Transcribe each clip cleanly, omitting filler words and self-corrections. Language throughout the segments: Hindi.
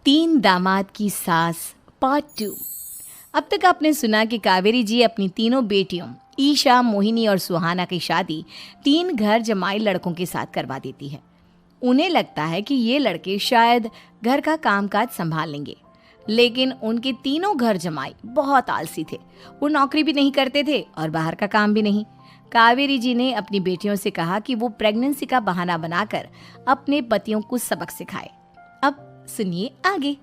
तीन दामाद की सास पार्ट 2। अब तक आपने सुना कि कावेरी जी अपनी तीनों बेटियों ईशा, मोहिनी और सुहाना की शादी तीन घर जमाई लड़कों के साथ करवा देती है। उन्हें लगता है कि ये लड़के शायद घर का कामकाज संभाल लेंगे, लेकिन उनके तीनों घर जमाई बहुत आलसी थे। वो नौकरी भी नहीं करते थे और बाहर का काम भी नहीं। कावेरी जी ने अपनी बेटियों से कहा कि वो प्रेगनेंसी का बहाना बनाकर अपने पतियों को सबक सिखाए। अब सुनिए आगे।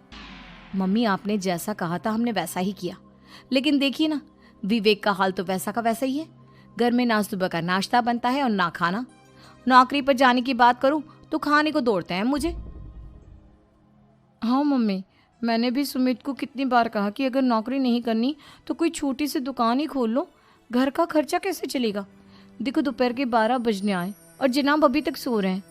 मम्मी, आपने जैसा कहा था हमने वैसा ही किया, लेकिन देखिए ना, विवेक का हाल तो वैसा का वैसा ही है। घर में ना सुबह का नाश्ता बनता है और ना खाना। नौकरी पर जाने की बात करूं तो खाने को दौड़ते हैं मुझे। हाँ मम्मी, मैंने भी सुमित को कितनी बार कहा कि अगर नौकरी नहीं करनी तो कोई छोटी सी दुकान ही खोल लो। घर का खर्चा कैसे चलेगा? देखो दोपहर के 12 बजने आए और जनाब अभी तक सो रहे हैं।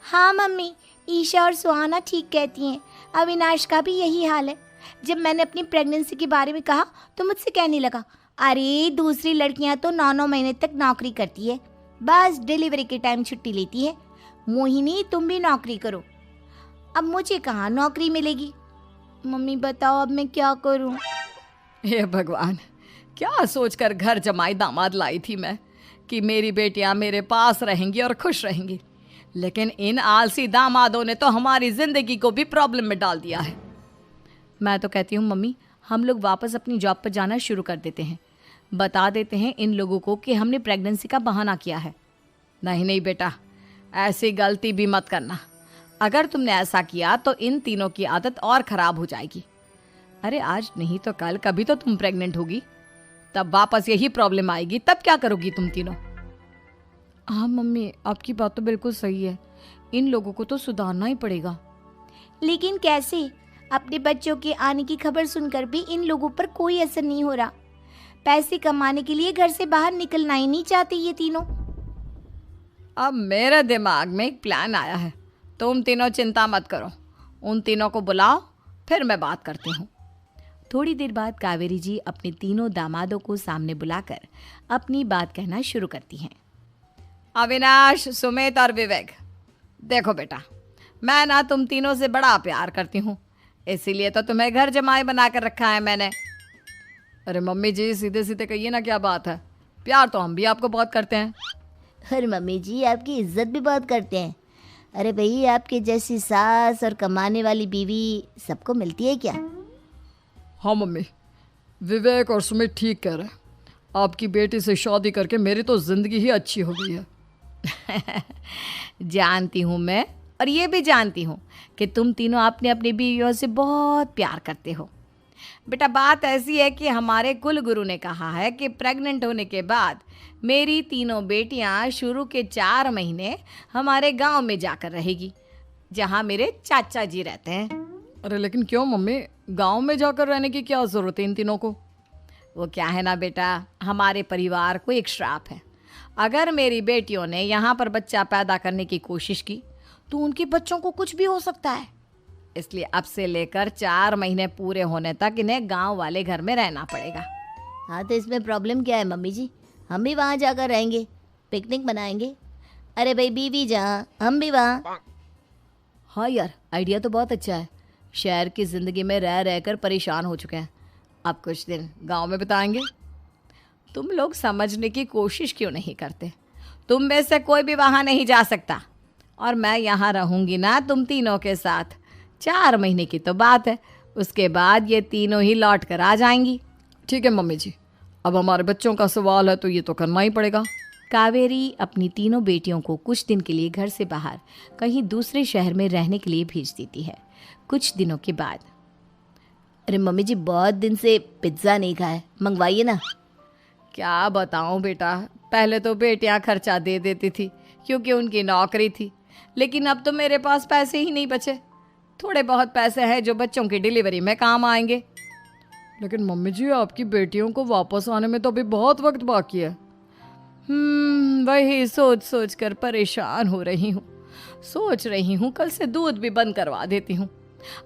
हाँ मम्मी, ईशा और सुहाना ठीक कहती हैं। अविनाश का भी यही हाल है। जब मैंने अपनी प्रेगनेंसी के बारे में कहा तो मुझसे कहने लगा, अरे दूसरी लड़कियां तो 9-9 महीने तक नौकरी करती है, बस डिलीवरी के टाइम छुट्टी लेती है। मोहिनी, तुम भी नौकरी करो। अब मुझे कहाँ नौकरी मिलेगी? मम्मी बताओ अब मैं क्या करूँ? हे भगवान, क्या सोचकर घर जमाई दामाद लाई थी मैं कि मेरी बेटियां मेरे पास रहेंगी और खुश रहेंगी, लेकिन इन आलसी दामादों ने तो हमारी जिंदगी को भी प्रॉब्लम में डाल दिया है। मैं तो कहती हूँ मम्मी, हम लोग वापस अपनी जॉब पर जाना शुरू कर देते हैं। बता देते हैं इन लोगों को कि हमने प्रेगनेंसी का बहाना किया है। नहीं नहीं बेटा, ऐसी गलती भी मत करना। अगर तुमने ऐसा किया तो इन तीनों की आदत और ख़राब हो जाएगी। अरे आज नहीं तो कल कभी तो तुम प्रेग्नेंट होगी, तब वापस यही प्रॉब्लम आएगी। तब क्या करोगी तुम तीनों? हाँ मम्मी, आपकी बात तो बिल्कुल सही है। इन लोगों को तो सुधारना ही पड़ेगा। लेकिन कैसे? अपने बच्चों के आने की खबर सुनकर भी इन लोगों पर कोई असर नहीं हो रहा। पैसे कमाने के लिए घर से बाहर निकलना ही नहीं चाहते ये तीनों। अब मेरे दिमाग में एक प्लान आया है। तुम तीनों चिंता मत करो, उन तीनों को बुलाओ, फिर मैं बात करती हूँ। थोड़ी देर बाद कावेरी जी अपने तीनों दामादों को सामने बुलाकर अपनी बात कहना शुरू करती हैं। अविनाश, सुमित और विवेक, देखो बेटा, मैं ना तुम तीनों से बड़ा प्यार करती हूँ, इसीलिए तो तुम्हें घर जमाई बना कर रखा है मैंने। अरे मम्मी जी, सीधे सीधे कहिए ना, क्या बात है? प्यार तो हम भी आपको बहुत करते हैं। अरे मम्मी जी, आपकी इज्जत भी बहुत करते हैं। अरे भाई, आपके जैसी सास और कमाने वाली बीवी सबको मिलती है क्या? हाँ मम्मी, विवेक और सुमित ठीक कह रहे हैं। आपकी बेटी से शादी करके मेरी तो ज़िंदगी ही अच्छी हो गई है। जानती हूँ मैं, और ये भी जानती हूँ कि तुम तीनों अपने अपनी बीवियों से बहुत प्यार करते हो। बेटा, बात ऐसी है कि हमारे कुल गुरु ने कहा है कि प्रेग्नेंट होने के बाद मेरी तीनों बेटियां शुरू के 4 महीने हमारे गांव में जाकर रहेगी, जहां मेरे चाचा जी रहते हैं। अरे लेकिन क्यों मम्मी, गांव में जाकर रहने की क्या ज़रूरत है इन तीनों को? वो क्या है ना बेटा, हमारे परिवार को एक श्राप है। अगर मेरी बेटियों ने यहाँ पर बच्चा पैदा करने की कोशिश की तो उनके बच्चों को कुछ भी हो सकता है। इसलिए अब से लेकर 4 महीने पूरे होने तक इन्हें गांव वाले घर में रहना पड़ेगा। हाँ तो इसमें प्रॉब्लम क्या है मम्मी जी? हम भी वहाँ जाकर रहेंगे, पिकनिक मनाएंगे। अरे भाई, बीवी जहाँ हम भी वहाँ। हाँ यार, आइडिया तो बहुत अच्छा है। शहर की ज़िंदगी में रह रहकर परेशान हो चुके हैं, अब कुछ दिन गांव में बिताएंगे। तुम लोग समझने की कोशिश क्यों नहीं करते? तुम में से कोई भी वहाँ नहीं जा सकता, और मैं यहाँ रहूँगी ना तुम तीनों के साथ। 4 महीने की तो बात है, उसके बाद ये तीनों ही लौट कर आ जाएंगी। ठीक है मम्मी जी, अब हमारे बच्चों का सवाल है तो ये तो करना ही पड़ेगा। कावेरी अपनी तीनों बेटियों को कुछ दिन के लिए घर से बाहर कहीं दूसरे शहर में रहने के लिए भेज देती है। कुछ दिनों के बाद, अरे मम्मी जी, बहुत दिन से पिज्ज़ा नहीं खाया, मंगवाइए ना। क्या बताऊं बेटा, पहले तो बेटियां खर्चा दे देती थी क्योंकि उनकी नौकरी थी, लेकिन अब तो मेरे पास पैसे ही नहीं बचे। थोड़े बहुत पैसे हैं जो बच्चों की डिलीवरी में काम आएंगे। लेकिन मम्मी जी, आपकी बेटियों को वापस आने में तो अभी बहुत वक्त बाकी है। वही सोच सोच कर परेशान हो रही हूँ। सोच रही हूँ कल से दूध भी बंद करवा देती हूँ।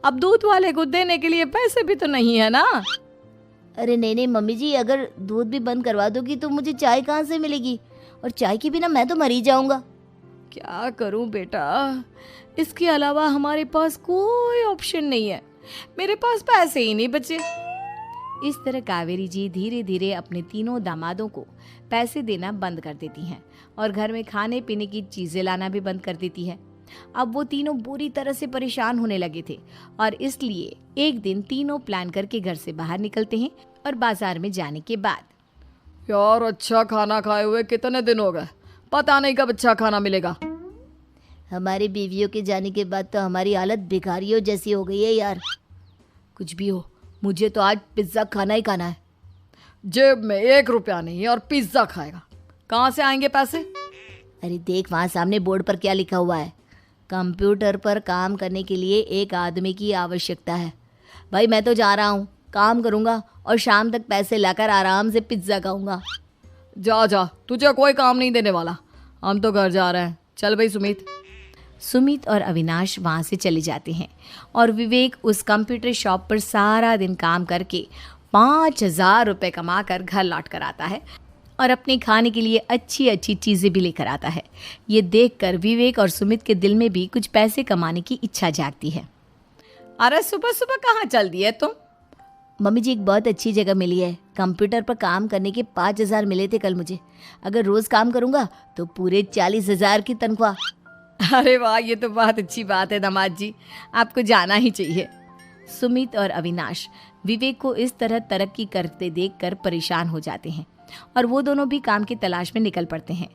अब दूध वाले को देने के लिए पैसे भी तो नहीं है ना। अरे नहीं नहीं मम्मी जी, अगर दूध भी बंद करवा दोगी तो मुझे चाय कहाँ से मिलेगी? और चाय के बिना मैं तो मर ही जाऊंगा। क्या करूं बेटा, इसके अलावा हमारे पास कोई ऑप्शन नहीं है, मेरे पास पैसे ही नहीं बचे। इस तरह कावेरी जी धीरे धीरे अपने तीनों दामादों को पैसे देना बंद कर देती हैं और घर में खाने पीने की चीजें लाना भी बंद कर देती है। अब वो तीनों बुरी तरह से परेशान होने लगे थे और इसलिए एक दिन तीनों प्लान करके घर से बाहर निकलते हैं और बाजार में जाने के बाद यार अच्छा खाना खाए हुए कितने दिन हो गए, पता नहीं कब अच्छा खाना मिलेगा। हमारी बीवियों के जाने के बाद तो हमारी हालत भिखारियों जैसी हो गई है यार। कुछ भी हो, मुझे तो आज पिज्ज़ा खाना ही खाना है। जेब में 1 रुपया नहीं और पिज्जा खाएगा, कहाँ से आएंगे पैसे? अरे देख वहाँ सामने बोर्ड पर क्या लिखा हुआ है, कंप्यूटर पर काम करने के लिए एक आदमी की आवश्यकता है। भाई मैं तो जा रहा हूँ, काम करूँगा और शाम तक पैसे लाकर आराम से पिज्ज़ा खाऊंगा। जा जा, तुझे कोई काम नहीं देने वाला, हम तो घर जा रहे हैं। चल भाई सुमित। सुमित और अविनाश वहाँ से चले जाते हैं और विवेक उस कंप्यूटर शॉप पर सारा दिन काम करके 5,000 रुपये कमा कर घर लौट कर आता है और अपने खाने के लिए अच्छी अच्छी चीज़ें भी लेकर आता है। ये देखकर विवेक और सुमित के दिल में भी कुछ पैसे कमाने की इच्छा जागती है। अरे सुबह सुबह कहाँ चल दिए तुम? मम्मी जी एक बहुत अच्छी जगह मिली है, कंप्यूटर पर काम करने के 5,000 मिले थे कल मुझे। अगर रोज़ काम करूँगा तो पूरे 40,000 की तनख्वाह। अरे वाह, ये तो बहुत अच्छी बात है दामाद जी, आपको जाना ही चाहिए। सुमित और अविनाश विवेक को इस तरह तरक्की करते देखकर परेशान हो जाते हैं और वो दोनों भी काम की तलाश में निकल पड़ते हैं।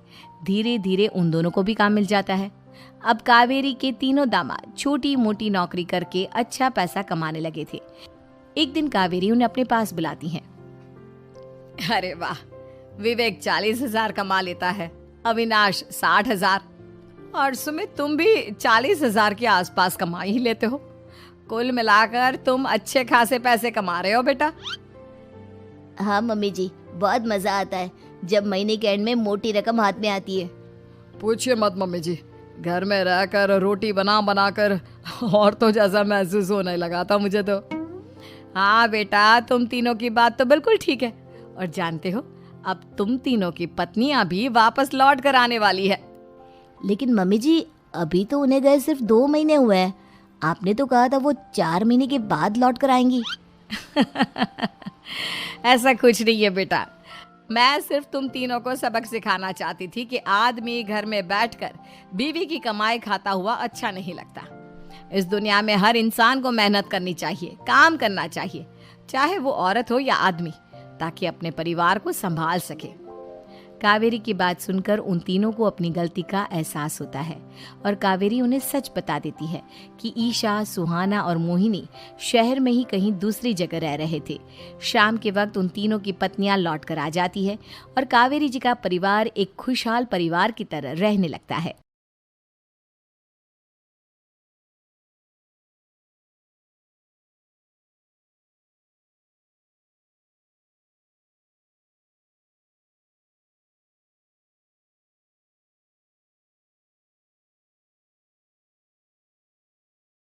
धीरे धीरे उन दोनों को भी काम मिल जाता है। अब कावेरी के तीनों दामाद छोटी मोटी नौकरी करके अच्छा पैसा कमाने लगे थे। एक दिन कावेरी उन्हें अपने पास बुलाती हैं। अरे वाह, विवेक 40,000 कमा लेता है, अविनाश 60,000 और सुमित तुम भी 40,000 के आसपास कमा ही लेते हो। कुल मिलाकर तुम अच्छे खासे पैसे कमा रहे हो बेटा। हाँ मम्मी जी, बहुत मज़ा आता है जब महीने के एंड में मोटी रकम हाथ में आती है। पूछिए मत मम्मी जी, घर में रहकर रोटी बना बना कर और तो जैसा महसूस होने लगा था मुझे तो। हाँ बेटा, तुम तीनों की बात तो बिल्कुल ठीक है और जानते हो अब तुम तीनों की पत्नियां भी वापस लौट कर आने वाली है। लेकिन मम्मी जी अभी तो उन्हें गए सिर्फ 2 महीने हुए हैं, आपने तो कहा था वो 4 महीने के बाद लौट कर आएंगी। ऐसा कुछ नहीं है बेटा, मैं सिर्फ तुम तीनों को सबक सिखाना चाहती थी कि आदमी घर में बैठकर बीवी की कमाई खाता हुआ अच्छा नहीं लगता। इस दुनिया में हर इंसान को मेहनत करनी चाहिए, काम करना चाहिए, चाहे वो औरत हो या आदमी, ताकि अपने परिवार को संभाल सके। कावेरी की बात सुनकर उन तीनों को अपनी गलती का एहसास होता है और कावेरी उन्हें सच बता देती है कि ईशा, सुहाना और मोहिनी शहर में ही कहीं दूसरी जगह रह रहे थे। शाम के वक्त उन तीनों की पत्नियां लौट कर आ जाती है और कावेरी जी का परिवार एक खुशहाल परिवार की तरह रहने लगता है।